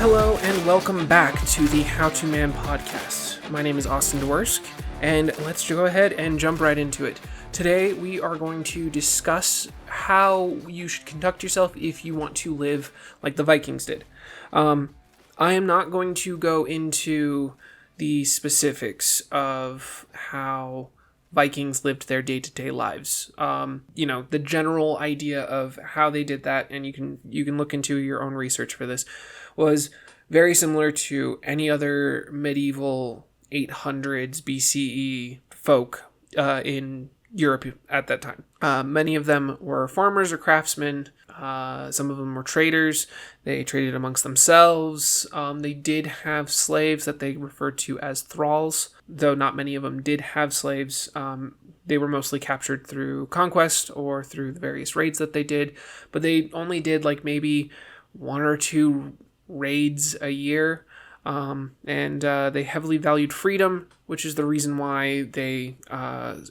Hello and welcome back to the How to Man podcast. My name is Austin Dworsk, and let's go ahead and jump right into it. Today we are going to discuss how you should conduct yourself if you want to live like the Vikings did. I am not going to go into the specifics of how Vikings lived their day-to-day lives. The general idea of how they did that, and you can look into your own research for this, was very similar to any other medieval 800s BCE folk in Europe at that time. Many of them were farmers or craftsmen. Some of them were traders. They traded amongst themselves. They did have slaves that they referred to as thralls, though not many of them did have slaves. They were mostly captured through conquest or through the various raids that they did, but they only did like maybe one or two raids a year. And they heavily valued freedom, which is the reason why they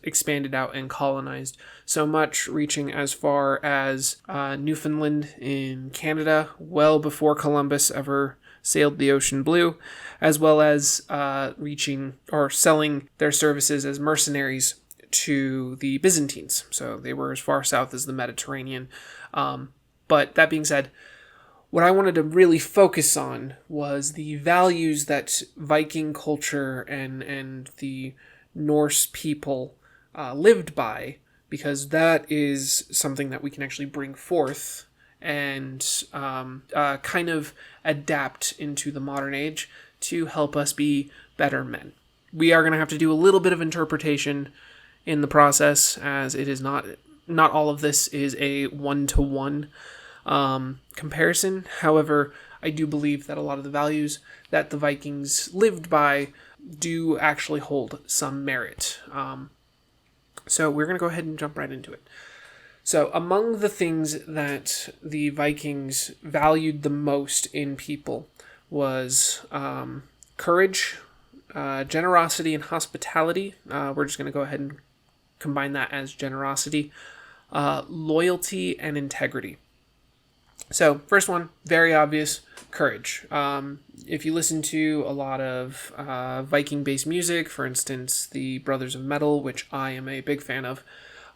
expanded out and colonized so much, reaching as far as Newfoundland in Canada, well before Columbus ever sailed the ocean blue, as well as reaching or selling their services as mercenaries to the Byzantines. So they were as far south as the Mediterranean. But that being said, what I wanted to really focus on was the values that Viking culture and the Norse people lived by, because that is something that we can actually bring forth and kind of adapt into the modern age to help us be better men. We are going to have to do a little bit of interpretation in the process, as it is not all of this is a one-to-one comparison. However, I do believe that a lot of the values that the Vikings lived by do actually hold some merit. So we're going to go ahead and jump right into it. So among the things that the Vikings valued the most in people was courage, generosity, and hospitality. We're just going to go ahead and combine that as generosity, loyalty, and integrity. So, first one, very obvious, courage. If you listen to a lot of Viking-based music, for instance, the Brothers of Metal, which I am a big fan of,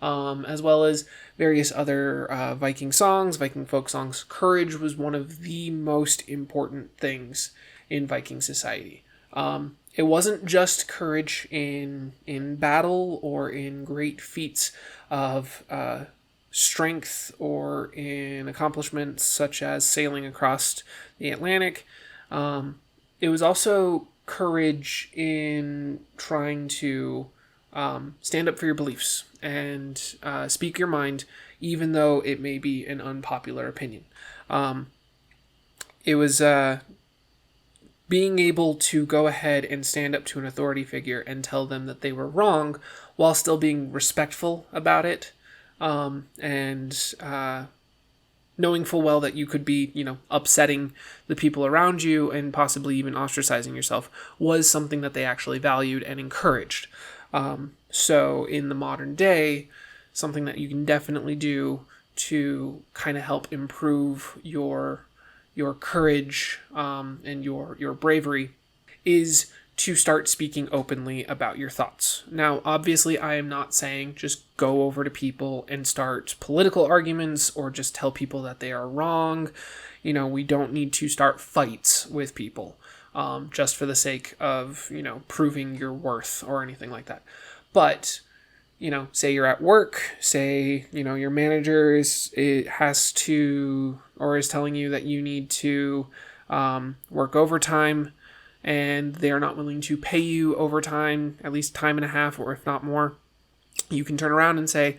as well as various other Viking songs, Viking folk songs, courage was one of the most important things in Viking society. It wasn't just courage in battle or in great feats of strength or in accomplishments such as sailing across the Atlantic. It was also courage in trying to stand up for your beliefs and speak your mind, even though it may be an unpopular opinion. It was being able to go ahead and stand up to an authority figure and tell them that they were wrong while still being respectful about it. And knowing full well that you could be, upsetting the people around you and possibly even ostracizing yourself was something that they actually valued and encouraged. So in the modern day, something that you can definitely do to kind of help improve your courage and your bravery is to start speaking openly about your thoughts. Now, obviously, I am not saying just go over to people and start political arguments or just tell people that they are wrong. We don't need to start fights with people just for the sake of, proving your worth or anything like that. But, say you're at work, say, your manager is telling you that you need to work overtime, and they are not willing to pay you overtime, at least time and a half, or if not more, you can turn around and say,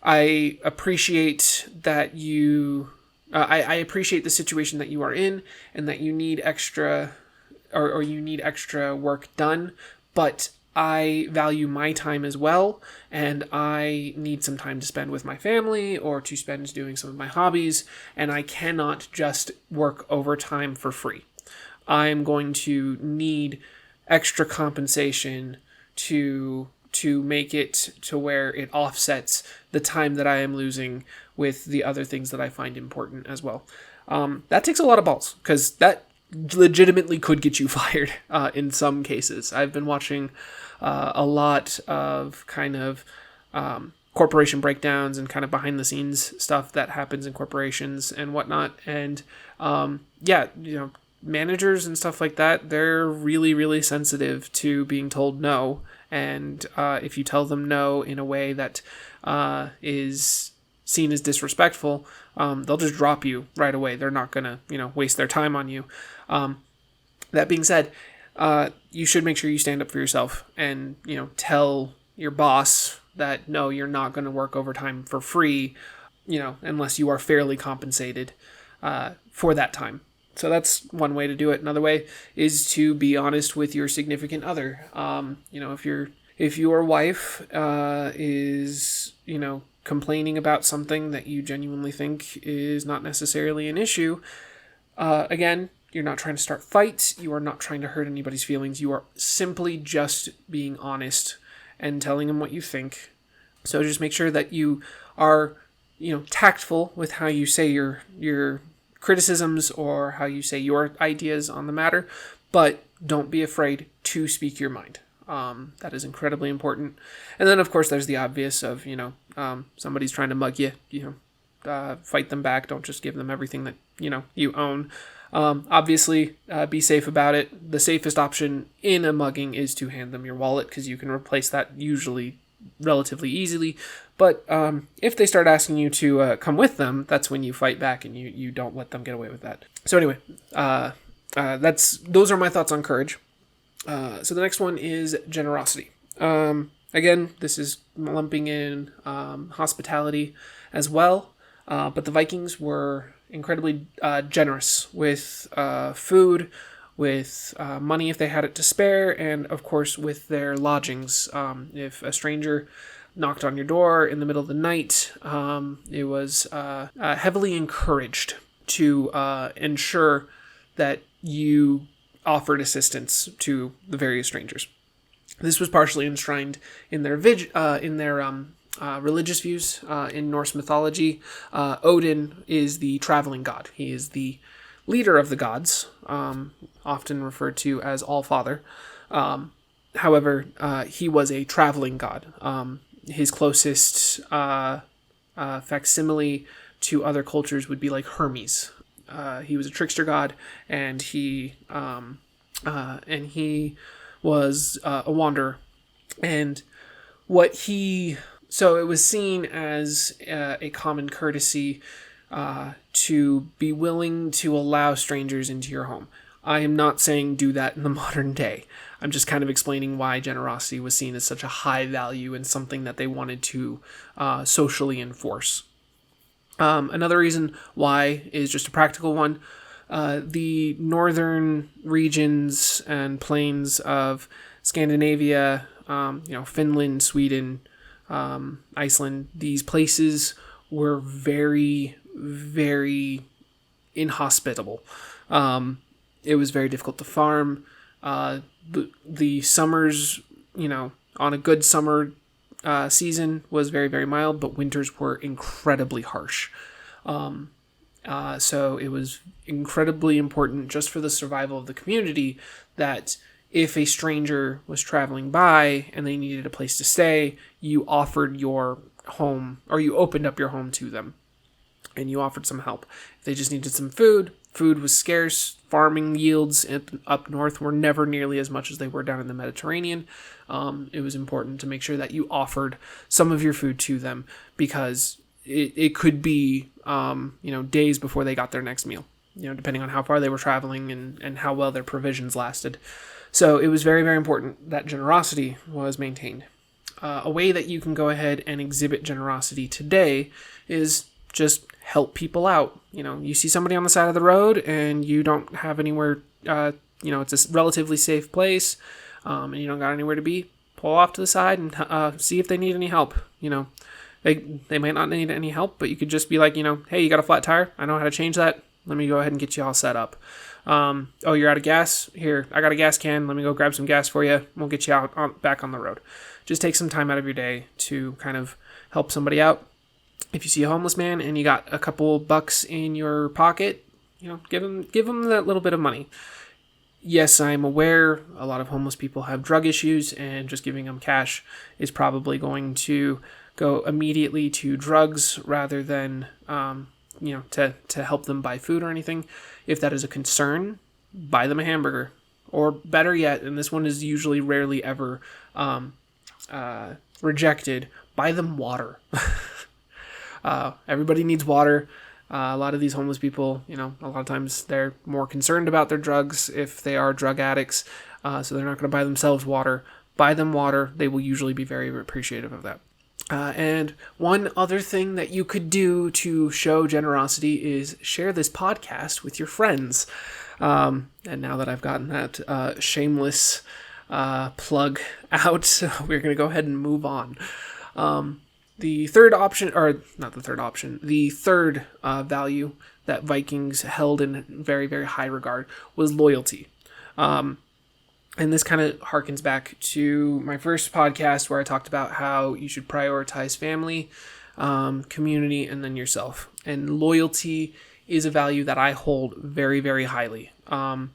I appreciate that I appreciate the situation that you are in and that you need extra or you need extra work done, but I value my time as well, and I need some time to spend with my family or to spend doing some of my hobbies, and I cannot just work overtime for free. I'm going to need extra compensation to make it to where it offsets the time that I am losing with the other things that I find important as well. That takes a lot of balls, because that legitimately could get you fired in some cases. I've been watching a lot of kind of corporation breakdowns and kind of behind the scenes stuff that happens in corporations and whatnot. And managers and stuff like that, they're really, really sensitive to being told no. And if you tell them no in a way that is seen as disrespectful, they'll just drop you right away. They're not going to, waste their time on you. That being said, you should make sure you stand up for yourself and, tell your boss that, no, you're not going to work overtime for free, unless you are fairly compensated for that time. So that's one way to do it. Another way is to be honest with your significant other. If your wife is, complaining about something that you genuinely think is not necessarily an issue, again, you're not trying to start fights. You are not trying to hurt anybody's feelings. You are simply just being honest and telling them what you think. So just make sure that you are, tactful with how you say your criticisms or how you say your ideas on the matter, but don't be afraid to speak your mind. That is incredibly important. And then, of course, there's the obvious of, somebody's trying to mug you, fight them back. Don't just give them everything that, you own. Obviously, be safe about it. The safest option in a mugging is to hand them your wallet, because you can replace that usually relatively easily. But if they start asking you to come with them, that's when you fight back and you don't let them get away with that. So anyway, those are my thoughts on courage. So the next one is generosity. Again, this is lumping in hospitality as well. But the Vikings were incredibly generous with food, with money if they had it to spare, and of course with their lodgings. If a stranger knocked on your door in the middle of the night, it was heavily encouraged to ensure that you offered assistance to the various strangers. This was partially enshrined in their religious views. In Norse mythology, Odin is the traveling god. He is the leader of the gods, often referred to as All-Father. However, he was a traveling god. His closest facsimile to other cultures would be like Hermes. He was a trickster god, and he was a wanderer. And so it was seen as a common courtesy to be willing to allow strangers into your home. I am not saying do that in the modern day. I'm just kind of explaining why generosity was seen as such a high value and something that they wanted to socially enforce. Another reason why is just a practical one. The northern regions and plains of Scandinavia, Finland, Sweden, Iceland, these places were very, very inhospitable. It was very difficult to farm. The summers, on a good summer season was very, very mild, but winters were incredibly harsh. So it was incredibly important just for the survival of the community that if a stranger was traveling by and they needed a place to stay, you offered your home, or you opened up your home to them and you offered some help. If they just needed some food was scarce. Farming yields up north were never nearly as much as they were down in the Mediterranean. It was important to make sure that you offered some of your food to them, because it could be, days before they got their next meal, depending on how far they were traveling and how well their provisions lasted. So it was very, very important that generosity was maintained. A way that you can go ahead and exhibit generosity today is just help people out. You see somebody on the side of the road and you don't have anywhere, it's a relatively safe place, and you don't got anywhere to be, pull off to the side and see if they need any help. They might not need any help, but you could just be like, hey, you got a flat tire? I know how to change that. Let me go ahead and get you all set up. Oh, you're out of gas? Here, I got a gas can. Let me go grab some gas for you. We'll get you back on the road. Just take some time out of your day to kind of help somebody out. If you see a homeless man and you got a couple bucks in your pocket, give them that little bit of money. Yes, I'm aware a lot of homeless people have drug issues, and just giving them cash is probably going to go immediately to drugs rather than, to help them buy food or anything. If that is a concern, buy them a hamburger. Or better yet, and this one is usually rarely ever rejected, buy them water. Everybody needs water. A lot of these homeless people, a lot of times they're more concerned about their drugs if they are drug addicts, so they're not going to buy themselves water. Buy them water. They will usually be very, very appreciative of that. And one other thing that you could do to show generosity is share this podcast with your friends. And now that I've gotten that shameless plug out, we're going to go ahead and move on. The third value that Vikings held in very, very high regard was loyalty. And this kind of harkens back to my first podcast where I talked about how you should prioritize family, community, and then yourself. And loyalty is a value that I hold very, very highly. I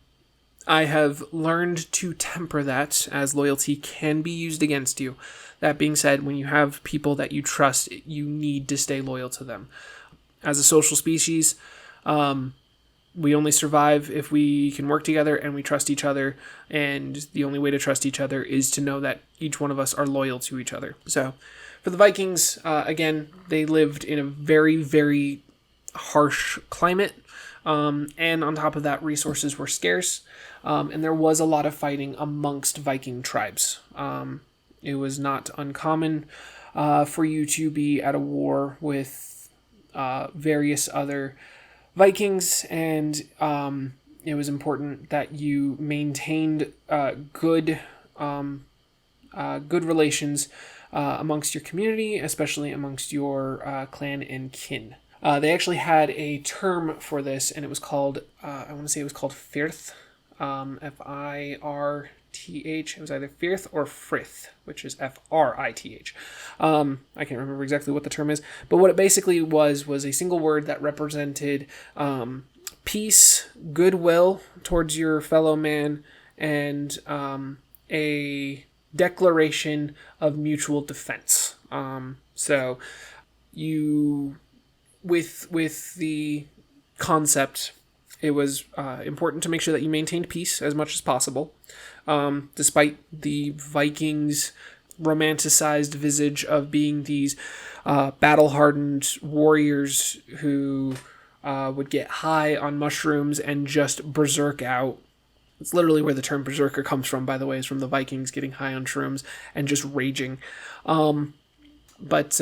have learned to temper that, as loyalty can be used against you. That being said, when you have people that you trust, you need to stay loyal to them. As a social species, we only survive if we can work together and we trust each other. And the only way to trust each other is to know that each one of us are loyal to each other. So for the Vikings, again, they lived in a very, very harsh climate. And on top of that, resources were scarce. And there was a lot of fighting amongst Viking tribes. It was not uncommon for you to be at a war with various other Vikings, and it was important that you maintained good relations amongst your community, especially amongst your clan and kin. They actually had a term for this, and it was called, Firth, F-I-R-T-H. It was either Firth or Frith, which is F-R-I-T-H. I can't remember exactly what the term is, but what it basically was a single word that represented peace, goodwill towards your fellow man, and a declaration of mutual defense. So you... With the concept, it was important to make sure that you maintained peace as much as possible, despite the Vikings' romanticized visage of being these battle-hardened warriors who would get high on mushrooms and just berserk out. It's literally where the term berserker comes from, by the way, is from the Vikings getting high on shrooms and just raging. But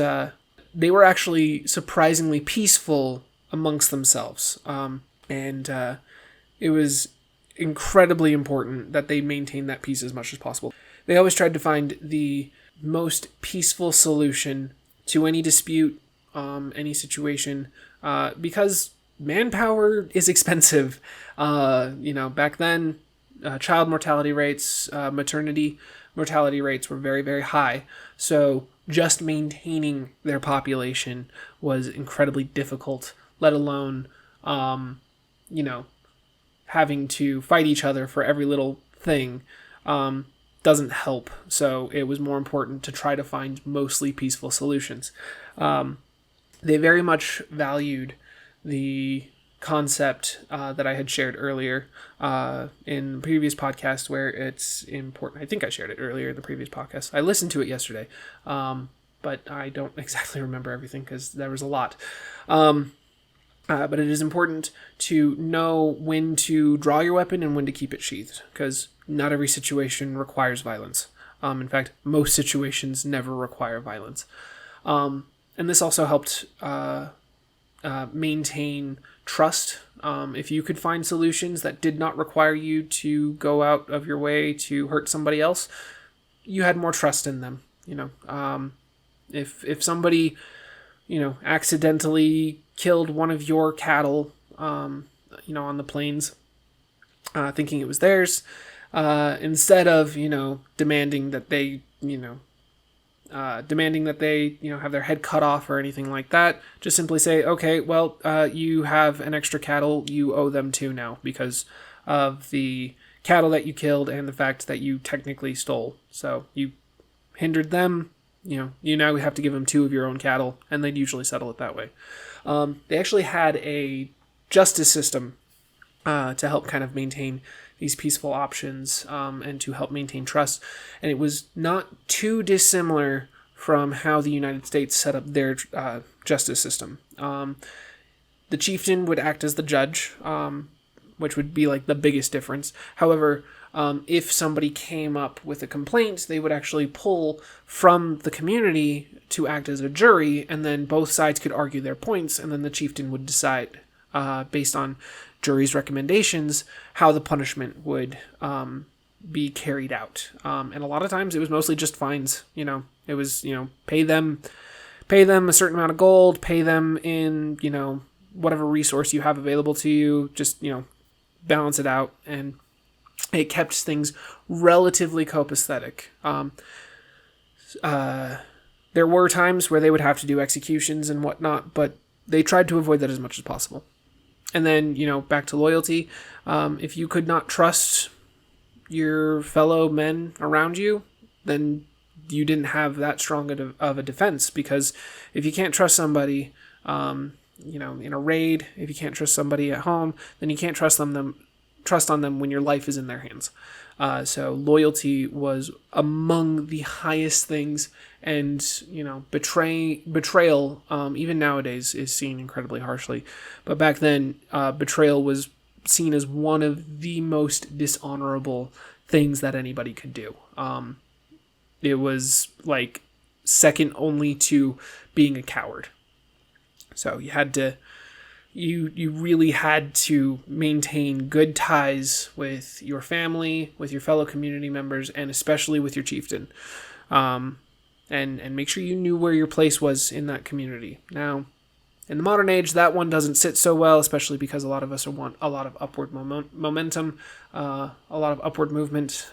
they were actually surprisingly peaceful amongst themselves. And it was incredibly important that they maintain that peace as much as possible. They always tried to find the most peaceful solution to any dispute, any situation, because manpower is expensive. Back then, child mortality rates, maternity mortality rates were very, very high. So just maintaining their population was incredibly difficult, let alone, having to fight each other for every little thing doesn't help. So it was more important to try to find mostly peaceful solutions. They very much valued the concept that I had shared earlier in the previous podcast, where it's important. I think I shared it earlier in the previous podcast. I listened to it yesterday, but I don't exactly remember everything because there was a lot. But it is important to know when to draw your weapon and when to keep it sheathed, because not every situation requires violence. In fact, most situations never require violence. And this also helped maintain trust. If you could find solutions that did not require you to go out of your way to hurt somebody else, you had more trust in them. If somebody, accidentally killed one of your cattle, on the plains, thinking it was theirs, instead of, demanding that they, demanding that they, have their head cut off or anything like that. Just simply say, okay, well, you have an extra cattle, you owe them two now because of the cattle that you killed and the fact that you technically stole. So you hindered them, you now have to give them two of your own cattle, and they'd usually settle it that way. They actually had a justice system to help kind of maintain these peaceful options and to help maintain trust. And it was not too dissimilar from how the United States set up their justice system. The chieftain would act as the judge, which would be like the biggest difference. However, if somebody came up with a complaint, they would actually pull from the community to act as a jury, and then both sides could argue their points, and then the chieftain would decide, based on jury's recommendations, how the punishment would be carried out. And a lot of times it was mostly just fines. It was, pay them a certain amount of gold, pay them in, whatever resource you have available to you, just, balance it out. And it kept things relatively copacetic. There were times where they would have to do executions and whatnot, but they tried to avoid that as much as possible. And then, back to loyalty. If you could not trust your fellow men around you, then you didn't have that strong of a defense. Because if you can't trust somebody, in a raid, if you can't trust somebody at home, then you can't trust on them when your life is in their hands. So loyalty was among the highest things, and betrayal, even nowadays, is seen incredibly harshly. But back then, betrayal was seen as one of the most dishonorable things that anybody could do. It was like second only to being a coward. So you had to. You really had to maintain good ties with your family, with your fellow community members, and especially with your chieftain. And make sure you knew where your place was in that community. Now, in the modern age, that one doesn't sit so well, especially because a lot of us want a lot of upward momentum, a lot of upward movement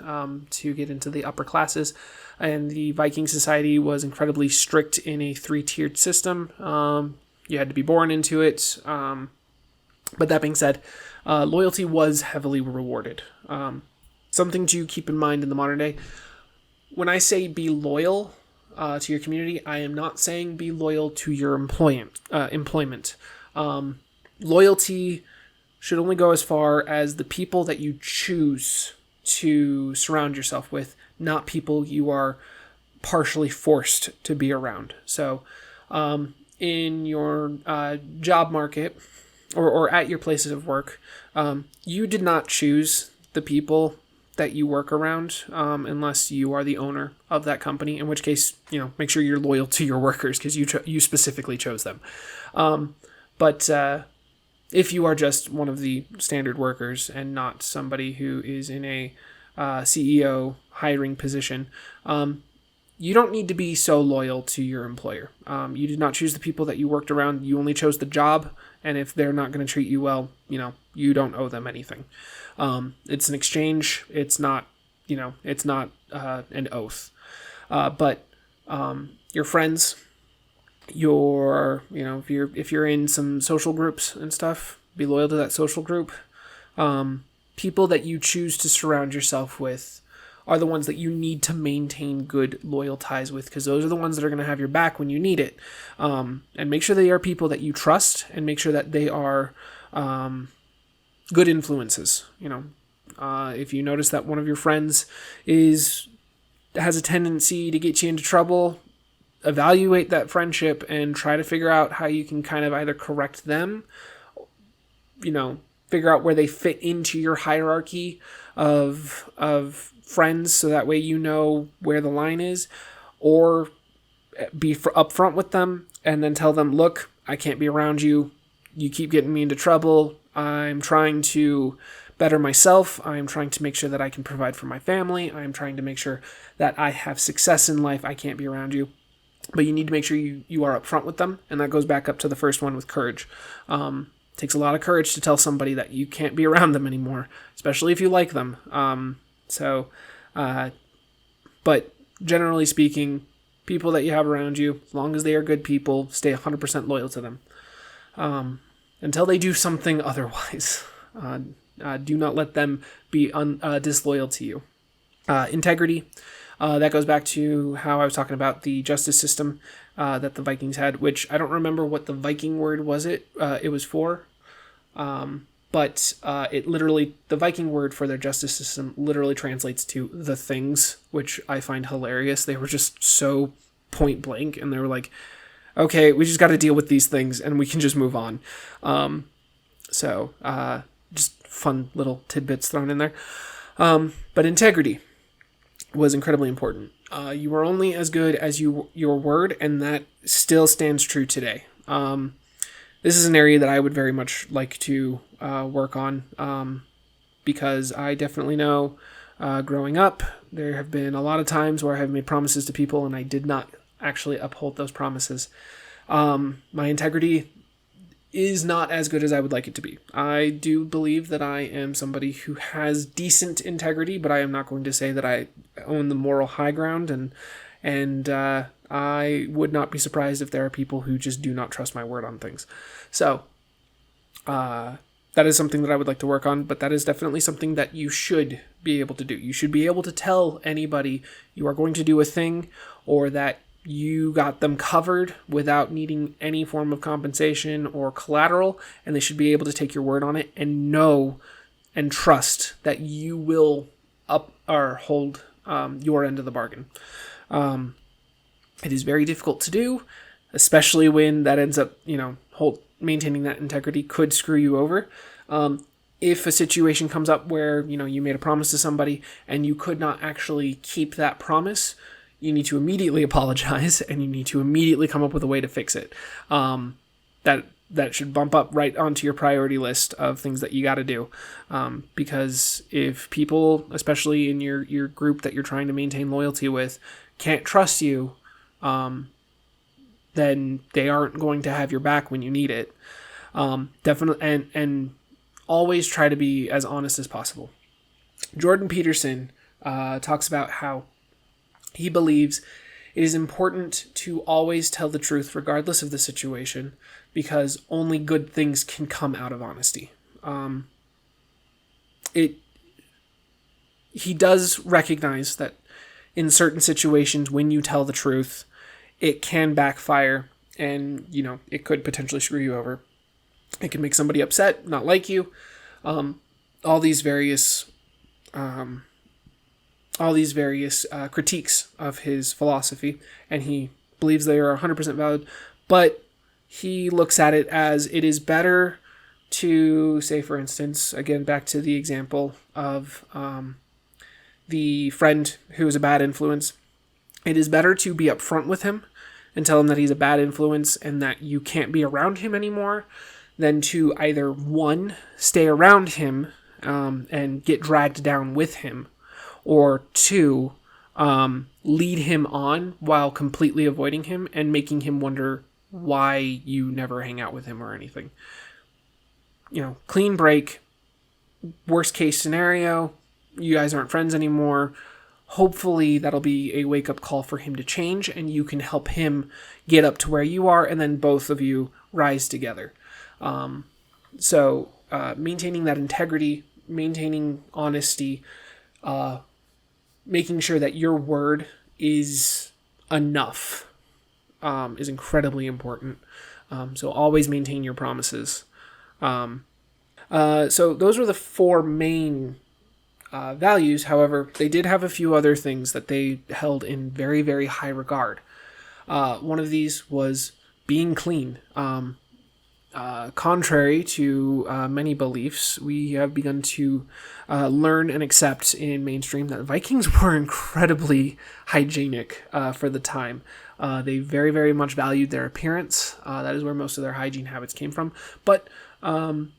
to get into the upper classes. And the Viking society was incredibly strict in a 3-tiered system. You had to be born into it. But that being said, loyalty was heavily rewarded. Something to keep in mind in the modern day. When I say be loyal to your community, I am not saying be loyal to your employment. Loyalty should only go as far as the people that you choose to surround yourself with, not people you are partially forced to be around. So, in your job market or at your places of work, you did not choose the people that you work around unless you are the owner of that company, in which case, make sure you're loyal to your workers because you specifically chose them. But if you are just one of the standard workers and not somebody who is in a CEO hiring position, you don't need to be so loyal to your employer. You did not choose the people that you worked around. You only chose the job. And if they're not going to treat you well, you don't owe them anything. It's an exchange. It's not, an oath. But your friends, if you're in some social groups and stuff, be loyal to that social group. People that you choose to surround yourself with are the ones that you need to maintain good loyal ties with, because those are the ones that are going to have your back when you need it. And make sure they are people that you trust, and make sure that they are good influences. If you notice that one of your friends has a tendency to get you into trouble, evaluate that friendship and try to figure out how you can kind of either correct them, figure out where they fit into your hierarchy of friends, so that way you know where the line is, or be upfront with them and then tell them, look, I can't be around you. You keep getting me into trouble. I'm trying to better myself. I'm trying to make sure that I can provide for my family. I'm trying to make sure that I have success in life. I can't be around you. But you need to make sure you are upfront with them. And that goes back up to the first one with courage. It takes a lot of courage to tell somebody that you can't be around them anymore, especially if you like them. But generally speaking, people that you have around you, as long as they are good people, stay 100% loyal to them. Until they do something otherwise. Do not let them be disloyal to you. Integrity. That goes back to how I was talking about the justice system that the Vikings had, which I don't remember what the Viking word it was for. But it literally, the Viking word for their justice system literally translates to the things, which I find hilarious. They were just so point blank, and they were like, okay, we just got to deal with these things, and we can just move on. Just fun little tidbits thrown in there. But integrity was incredibly important. You are only as good as your word, and that still stands true today. This is an area that I would very much like to work on, because I definitely know growing up, there have been a lot of times where I have made promises to people and I did not actually uphold those promises. My integrity is not as good as I would like it to be. I do believe that I am somebody who has decent integrity, but I am not going to say that I own the moral high ground, and I would not be surprised if there are people who just do not trust my word on things. So, that is something that I would like to work on, but that is definitely something that you should be able to do. You should be able to tell anybody you are going to do a thing, or that you got them covered without needing any form of compensation or collateral, and they should be able to take your word on it and know and trust that you will hold your end of the bargain. It is very difficult to do, especially when that ends up, maintaining that integrity could screw you over. If a situation comes up where, you made a promise to somebody and you could not actually keep that promise, you need to immediately apologize and you need to immediately come up with a way to fix it. That should bump up right onto your priority list of things that you got to do. Because if people, especially in your group that you're trying to maintain loyalty with, can't trust you, then they aren't going to have your back when you need it. Definitely, and always try to be as honest as possible. Jordan Peterson talks about how he believes it is important to always tell the truth regardless of the situation, because only good things can come out of honesty. He does recognize that in certain situations, when you tell the truth, it can backfire, and it could potentially screw you over. It can make somebody upset, not like you. All these various critiques of his philosophy, and he believes they are 100% valid. But he looks at it as it is better to, say, for instance, again back to the example of the friend who is a bad influence. It is better to be upfront with him and tell him that he's a bad influence and that you can't be around him anymore, than to either, one, stay around him and get dragged down with him, or two, lead him on while completely avoiding him and making him wonder why you never hang out with him or anything. Clean break, worst case scenario, you guys aren't friends anymore. Hopefully that'll be a wake-up call for him to change, and you can help him get up to where you are, and then both of you rise together. Maintaining that integrity, maintaining honesty, making sure that your word is enough is incredibly important. So always maintain your promises. So those were the four main values. However, they did have a few other things that they held in very, very high regard. One of these was being clean. Contrary to many beliefs, we have begun to learn and accept in mainstream that Vikings were incredibly hygienic for the time. They very, very much valued their appearance. That is where most of their hygiene habits came from. But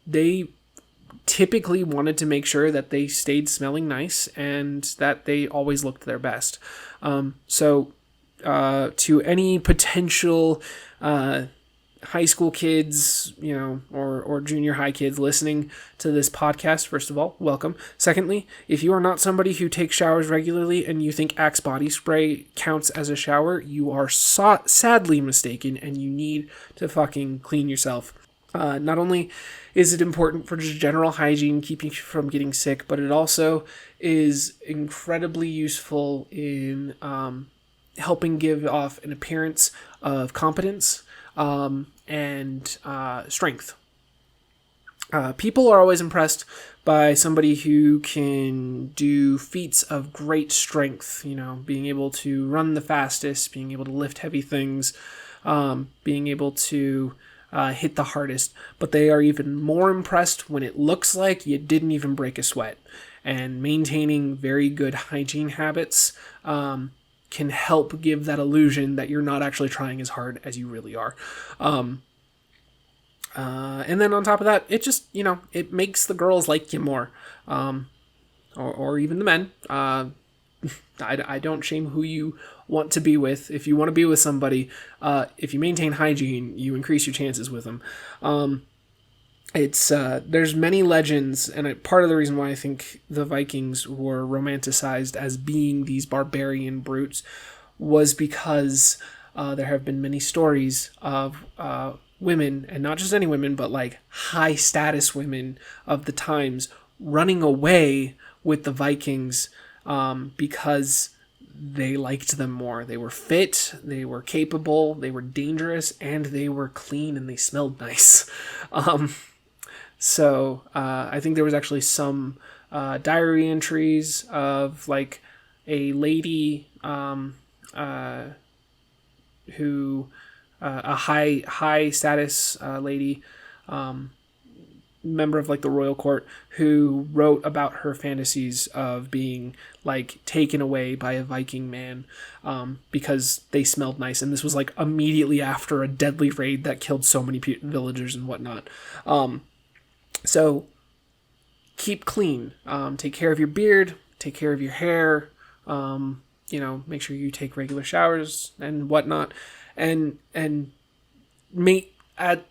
they typically wanted to make sure that they stayed smelling nice and that they always looked their best. To any potential high school kids, or junior high kids listening to this podcast, first of all, welcome. Secondly, if you are not somebody who takes showers regularly and you think Axe body spray counts as a shower, you are sadly mistaken, and you need to fucking clean yourself. Not only is it important for just general hygiene, keeping you from getting sick, but it also is incredibly useful in helping give off an appearance of competence and strength. People are always impressed by somebody who can do feats of great strength, being able to run the fastest, being able to lift heavy things, being able to hit the hardest. But they are even more impressed when it looks like you didn't even break a sweat. And maintaining very good hygiene habits can help give that illusion that you're not actually trying as hard as you really are. And then on top of that, it just, it makes the girls like you more. Or even the men. I don't shame who you want to be with. If you want to be with somebody, if you maintain hygiene, you increase your chances with them. There's many legends, and part of the reason why I think the Vikings were romanticized as being these barbarian brutes was because there have been many stories of women, and not just any women, but like high status women of the times running away with the Vikings because they liked them more. They were fit, they were capable, they were dangerous, and they were clean, and they smelled nice. So I think there was actually some diary entries of like a lady who a high status lady, member of like the royal court, who wrote about her fantasies of being like taken away by a Viking man because they smelled nice, and this was like immediately after a deadly raid that killed so many villagers and whatnot. So keep clean, take care of your beard, take care of your hair, make sure you take regular showers and whatnot, and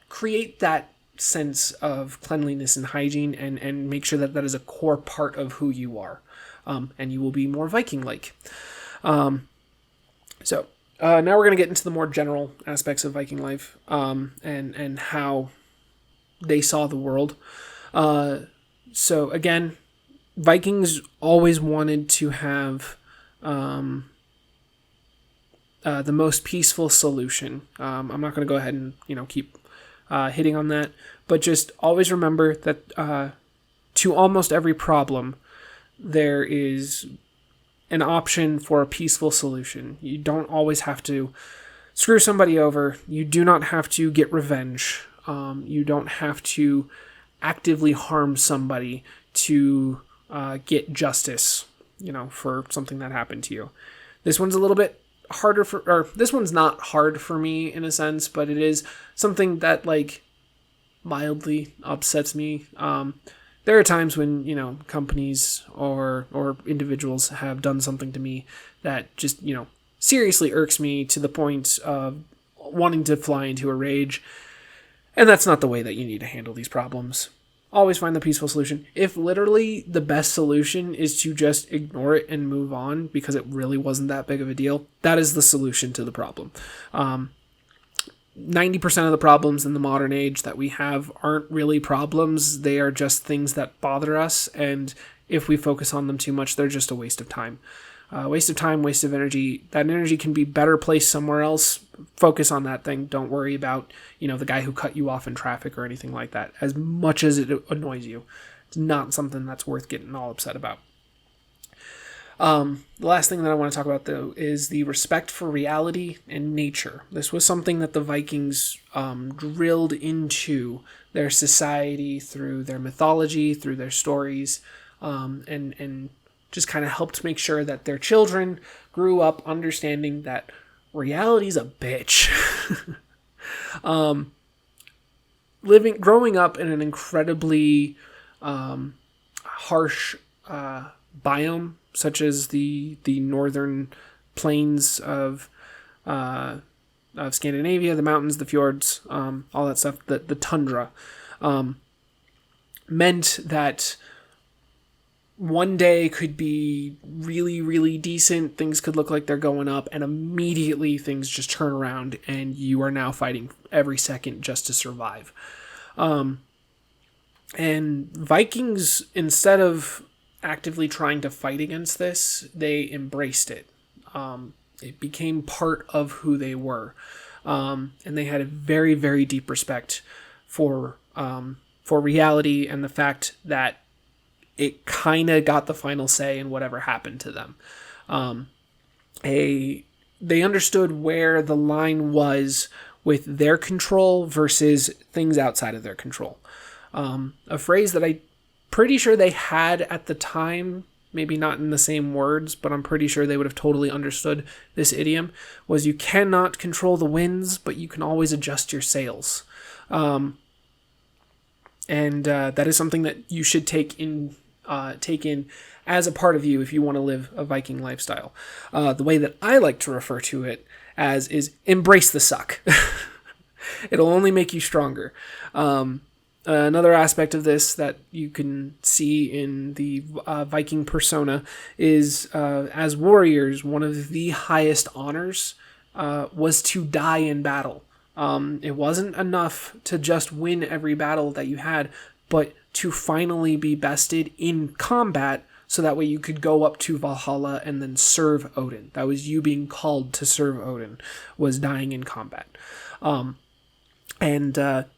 create that sense of cleanliness and hygiene, and make sure that is a core part of who you are, and you will be more Viking-like. So now we're going to get into the more general aspects of Viking life, and how they saw the world. So again, Vikings always wanted to have the most peaceful solution. I'm not going to go ahead and keep hitting on that, but just always remember that to almost every problem there is an option for a peaceful solution. You don't always have to screw somebody over. You do not have to get revenge. You don't have to actively harm somebody to get justice, for something that happened to you. This one's a little bit harder this one's not hard for me in a sense, but it is something that like mildly upsets me. There are times when, companies or individuals have done something to me that just, seriously irks me to the point of wanting to fly into a rage. And that's not the way that you need to handle these problems. Always find the peaceful solution. If literally the best solution is to just ignore it and move on because it really wasn't that big of a deal, that is the solution to the problem. 90% of the problems in the modern age that we have aren't really problems. They are just things that bother us. And if we focus on them too much, they're just a waste of time. Waste of time, waste of energy. That energy can be better placed somewhere else. Focus on that thing. Don't worry about, the guy who cut you off in traffic or anything like that. As much as it annoys you, it's not something that's worth getting all upset about. The last thing that I want to talk about, though, is the respect for reality and nature. This was something that the Vikings drilled into their society through their mythology, through their stories, and just kind of helped make sure that their children grew up understanding that reality's a bitch. Growing up in an incredibly harsh biome, such as the northern plains of of Scandinavia, the mountains, the fjords, all that stuff, the tundra, meant that one day could be really, really decent. Things could look like they're going up, and immediately things just turn around, and you are now fighting every second just to survive. And Vikings, instead of actively trying to fight against this, they embraced it. It became part of who they were. And they had a very, very deep respect for reality and the fact that it kind of got the final say in whatever happened to them. They understood where the line was with their control versus things outside of their control. A phrase that I'm pretty sure they had at the time, maybe not in the same words, but I'm pretty sure they would have totally understood this idiom, was you cannot control the winds, but you can always adjust your sails. And that is something that you should take in as a part of you if you want to live a Viking lifestyle. The way that I like to refer to it as is embrace the suck. It'll only make you stronger. Another aspect of this that you can see in the Viking persona is, as warriors, one of the highest honors was to die in battle. It wasn't enough to just win every battle that you had, but to finally be bested in combat, so that way you could go up to Valhalla and then serve Odin. That was you being called to serve Odin, was dying in combat. A lot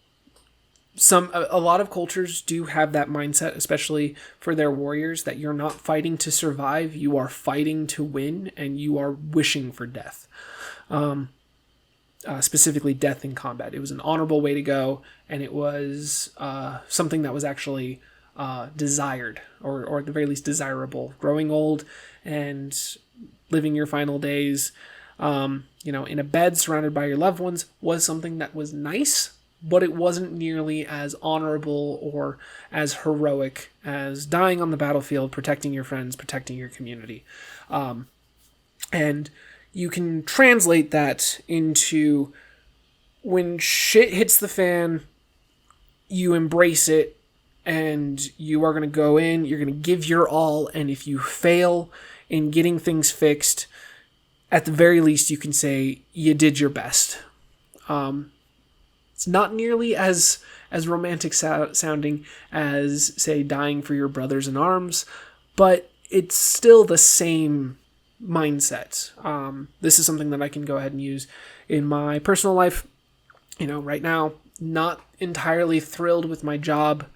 of cultures do have that mindset, especially for their warriors, that you're not fighting to survive, you are fighting to win, and you are wishing for death. Specifically death in combat. It was an honorable way to go, and it was something that was actually desired, or at the very least desirable. Growing old and living your final days, in a bed surrounded by your loved ones was something that was nice, but it wasn't nearly as honorable or as heroic as dying on the battlefield, protecting your friends, protecting your community. And you can translate that into when shit hits the fan, you embrace it, and you are going to go in, you're going to give your all, and if you fail in getting things fixed, at the very least you can say you did your best. It's not nearly as romantic sounding as, say, dying for your brothers in arms, but it's still the same mindset. This is something that I can go ahead and use in my personal life. Right now, not entirely thrilled with my job.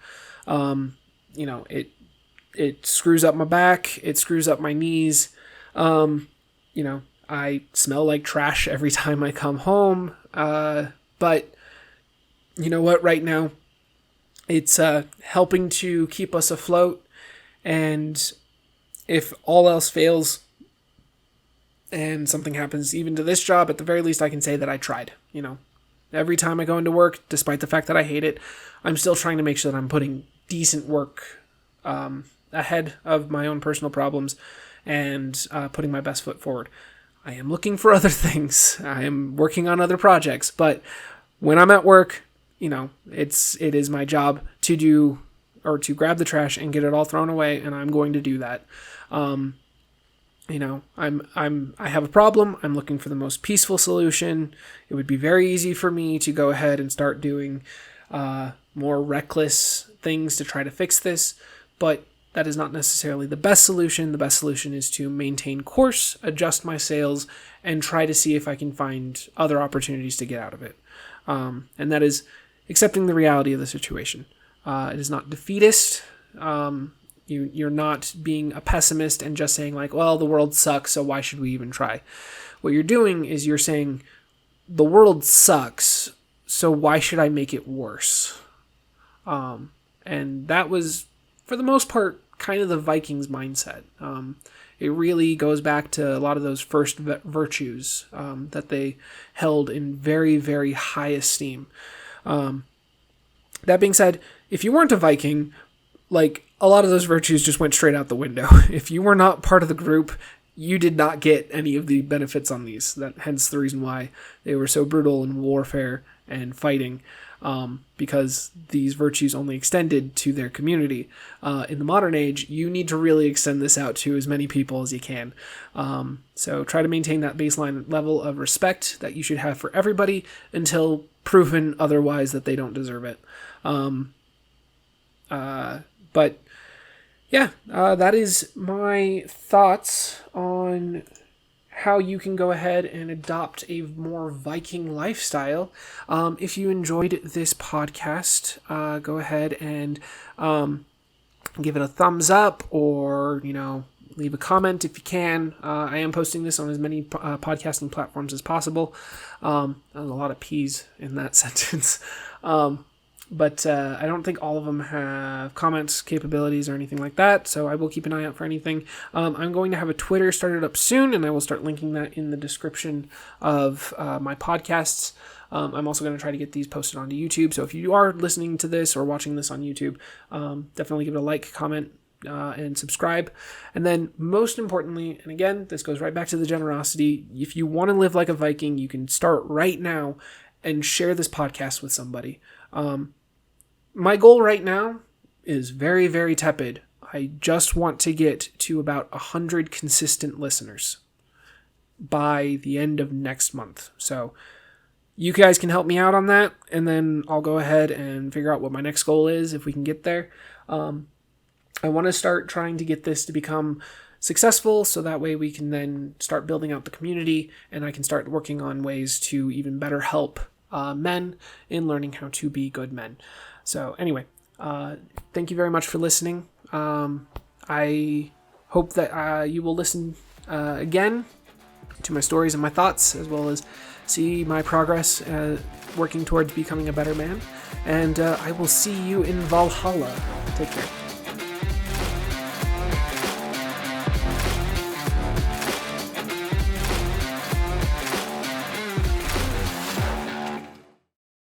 It screws up my back. It screws up my knees. I smell like trash every time I come home. But you know what? Right now, it's helping to keep us afloat. And if all else fails, and something happens even to this job, at the very least I can say that I tried. Every time I go into work, despite the fact that I hate it, I'm still trying to make sure that I'm putting decent work ahead of my own personal problems and putting my best foot forward. I am looking for other things. I am working on other projects, but when I'm at work, it is my job to do, or to grab the trash and get it all thrown away, and I'm going to do that. I have a problem. I'm looking for the most peaceful solution. It would be very easy for me to go ahead and start doing more reckless things to try to fix this, but that is not necessarily the best solution. The best solution is to maintain course, adjust my sails, and try to see if I can find other opportunities to get out of it. And that is accepting the reality of the situation. It is not defeatist. You're not being a pessimist and just saying like, well, the world sucks, so why should we even try? What you're doing is you're saying, the world sucks, so why should I make it worse? And that was, for the most part, kind of the Vikings mindset. It really goes back to a lot of those first virtues that they held in very, very high esteem. That being said, if you weren't a Viking, a lot of those virtues just went straight out the window. If you were not part of the group, you did not get any of the benefits on these. Hence the reason why they were so brutal in warfare and fighting, because these virtues only extended to their community. In the modern age, you need to really extend this out to as many people as you can. So try to maintain that baseline level of respect that you should have for everybody until proven otherwise that they don't deserve it. But yeah, that is my thoughts on how you can go ahead and adopt a more Viking lifestyle. If you enjoyed this podcast, go ahead and give it a thumbs up, or, leave a comment if you can. I am posting this on as many podcasting platforms as possible. There's a lot of P's in that sentence. But I don't think all of them have comments capabilities or anything like that, so I will keep an eye out for anything. I'm going to have a Twitter started up soon, and I will start linking that in the description of my podcasts. I'm also going to try to get these posted onto YouTube, so if you are listening to this or watching this on YouTube, definitely give it a like, comment, and subscribe. And then most importantly, and again, this goes right back to the generosity, if you want to live like a Viking, you can start right now and share this podcast with somebody. My goal right now is very, very tepid. I just want to get to about 100 consistent listeners by the end of next month. So you guys can help me out on that, and then I'll go ahead and figure out what my next goal is if we can get there. I want to start trying to get this to become successful, so that way we can then start building out the community, and I can start working on ways to even better help men in learning how to be good men. So anyway, thank you very much for listening. I hope that you will listen again to my stories and my thoughts, as well as see my progress working towards becoming a better man. And I will see you in Valhalla. Take care.